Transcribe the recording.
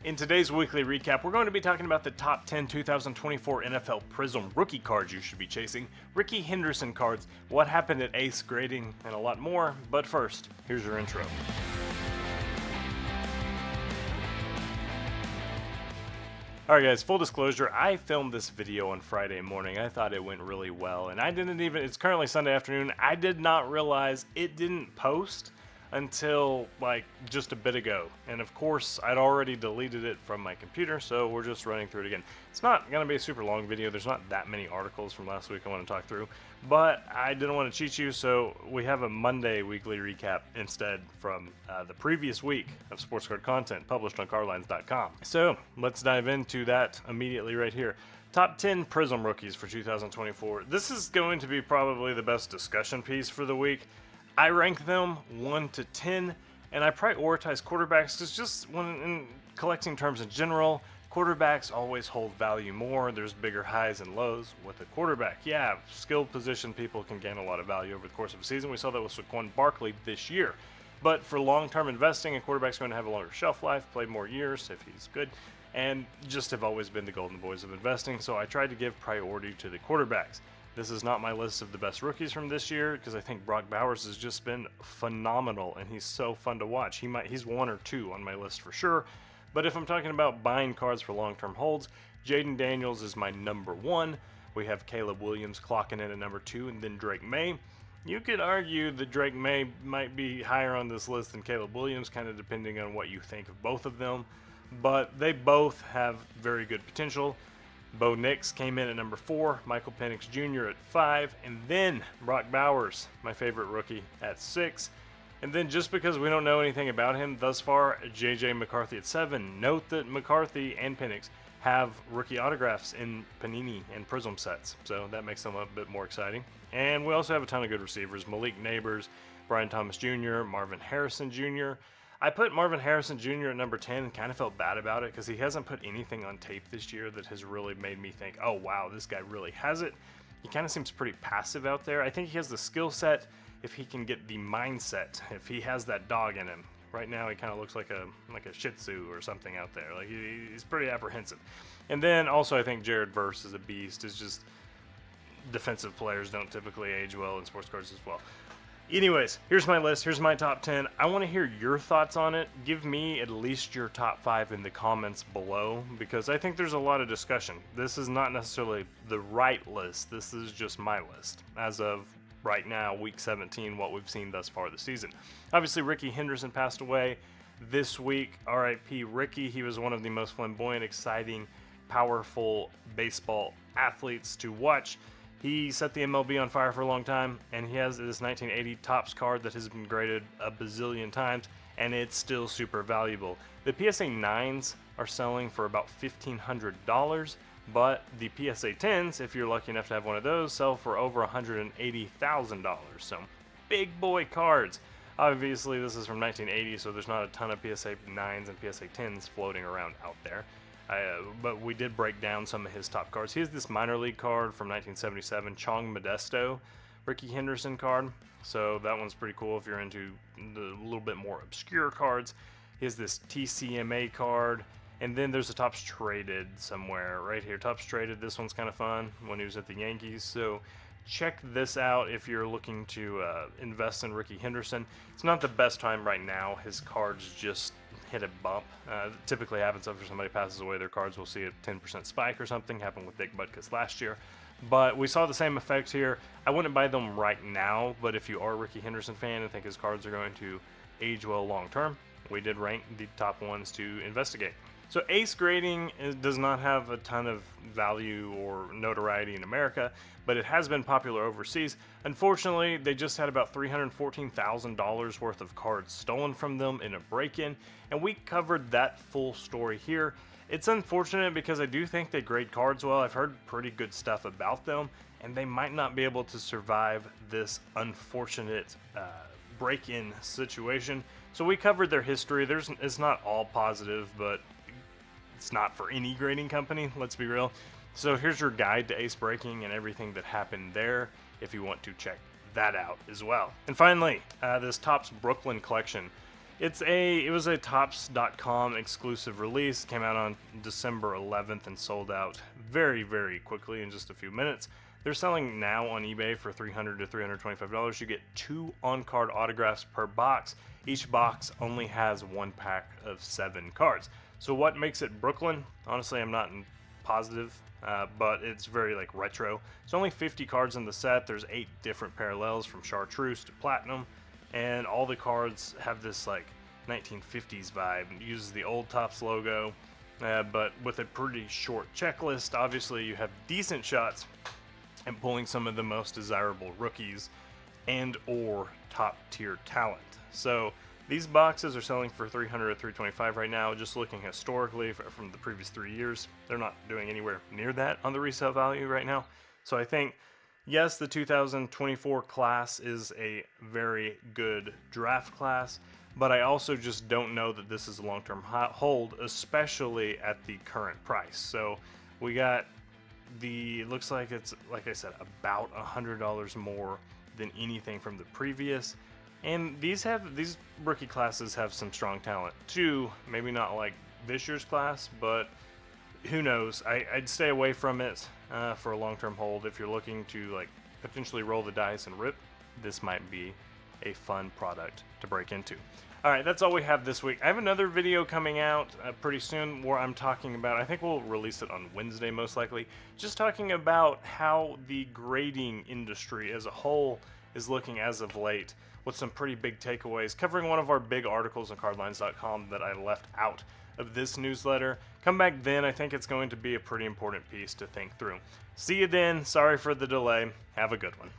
In today's weekly recap, we're going to be talking about the top 10 2024 NFL Prizm Rookie cards you should be chasing, Rickey Henderson cards, what happened at ace grading, and a lot more. But first, here's your intro. Alright guys, full disclosure, I filmed this video on Friday morning. I thought it went really well, and it's currently Sunday afternoon, I did not realize it didn't post until like just a bit ago. And of course, I'd already deleted it from my computer, so we're just running through it again. It's not going to be a super long video, there's not that many articles from last week I want to talk through, but I didn't want to cheat you, so we have a Monday weekly recap instead from the previous week of sports card content published on cardlines.com. So let's dive into that immediately right here. Top 10 Prizm Rookies for 2024. This is going to be probably the best discussion piece for the week. I rank them 1 to 10, and I prioritize quarterbacks because just when in collecting terms in general, quarterbacks always hold value more. There's bigger highs and lows with a quarterback. Yeah, skilled position people can gain a lot of value over the course of a season. We saw that with Saquon Barkley this year. But for long-term investing, a quarterback's going to have a longer shelf life, play more years if he's good, and just have always been the golden boys of investing. So I tried to give priority to the quarterbacks. This is not my list of the best rookies from this year because I think Brock Bowers has just been phenomenal and he's so fun to watch. He's 1 or 2 on my list for sure. But if I'm talking about buying cards for long-term holds, Jaden Daniels is my number 1. We have Caleb Williams clocking in at number 2, and then Drake May. You could argue that Drake May might be higher on this list than Caleb Williams, kind of depending on what you think of both of them. But they both have very good potential. Bo Nix came in at number 4, Michael Penix Jr. at 5, and then Brock Bowers, my favorite rookie, at 6. And then just because we don't know anything about him thus far, J.J. McCarthy at 7. Note that McCarthy and Penix have rookie autographs in Panini and Prizm sets, so that makes them a bit more exciting. And we also have a ton of good receivers: Malik Neighbors, Brian Thomas Jr., Marvin Harrison Jr. I put Marvin Harrison Jr. at number 10 and kind of felt bad about it because he hasn't put anything on tape this year that has really made me think, oh wow, this guy really has it. He kind of seems pretty passive out there. I think he has the skill set if he can get the mindset, if he has that dog in him. Right now he kind of looks like a Shih Tzu or something out there. Like he's pretty apprehensive. And then also I think Jared Verse is a beast. It's just defensive players don't typically age well in sports cards as well. Anyways, here's my list. Here's my top 10. I want to hear your thoughts on it. Give me at least your top 5 in the comments below because I think there's a lot of discussion. This is not necessarily the right list. This is just my list as of right now, week 17, what we've seen thus far this season. Obviously, Rickey Henderson passed away this week. R.I.P. Rickey. He was one of the most flamboyant, exciting, powerful baseball athletes to watch. He set the MLB on fire for a long time, and he has this 1980 Topps card that has been graded a bazillion times, and it's still super valuable. The PSA 9s are selling for about $1,500, but the PSA 10s, if you're lucky enough to have one of those, sell for over $180,000. So, big boy cards. Obviously, this is from 1980, so there's not a ton of PSA 9s and PSA 10s floating around out there. But we did break down some of his top cards. He has this minor league card from 1977, Chong Modesto, Rickey Henderson card. So that one's pretty cool if you're into the little bit more obscure cards. He has this TCMA card. And then there's a Topps Traded somewhere right here. Topps Traded, this one's kind of fun when he was at the Yankees. So check this out if you're looking to invest in Rickey Henderson. It's not the best time right now. His cards just hit a bump. Typically happens after somebody passes away, their cards will see a 10% spike or something. Happened with Dick Butkus last year. But we saw the same effect here. I wouldn't buy them right now, but if you are a Rickey Henderson fan and think his cards are going to age well long term, we did rank the top ones to investigate. So ace grading does not have a ton of value or notoriety in America, but it has been popular overseas. Unfortunately, they just had about $314,000 worth of cards stolen from them in a break-in, and we covered that full story here. It's unfortunate because I do think they grade cards well. I've heard pretty good stuff about them, and they might not be able to survive this unfortunate break-in situation. So we covered their history. It's not all positive, but it's not for any grading company, let's be real. So here's your guide to ace breaking and everything that happened there if you want to check that out as well. And finally, this Topps Brooklyn collection. It was a Topps.com exclusive release. Came out on December 11th and sold out very, very quickly in just a few minutes. They're selling now on eBay for $300 to $325. You get 2 on-card autographs per box. Each box only has 1 pack of 7 cards. So what makes it Brooklyn? Honestly, I'm not positive, but it's very like retro. There's only 50 cards in the set. There's 8 different parallels from Chartreuse to Platinum. And all the cards have this like 1950s vibe. It uses the old Topps logo, but with a pretty short checklist. Obviously, you have decent shots at pulling some of the most desirable rookies and or top tier talent. So these boxes are selling for $300 to $325 right now. Just looking historically from the previous 3 years, they're not doing anywhere near that on the resale value right now. So I think, yes, the 2024 class is a very good draft class, but I also just don't know that this is a long-term hold, especially at the current price. So we got it looks like it's, like I said, about $100 more than anything from the previous. And these rookie classes have some strong talent too. Maybe not like this year's class, but who knows? I'd stay away from it for a long-term hold. If you're looking to like potentially roll the dice and rip, this might be a fun product to break into. All right, that's all we have this week. I have another video coming out pretty soon where I'm talking about, I think we'll release it on Wednesday most likely, just talking about how the grading industry as a whole is looking as of late, with some pretty big takeaways, covering one of our big articles on cardlines.com that I left out of this newsletter. Come back then. I think it's going to be a pretty important piece to think through. See you then. Sorry for the delay. Have a good one.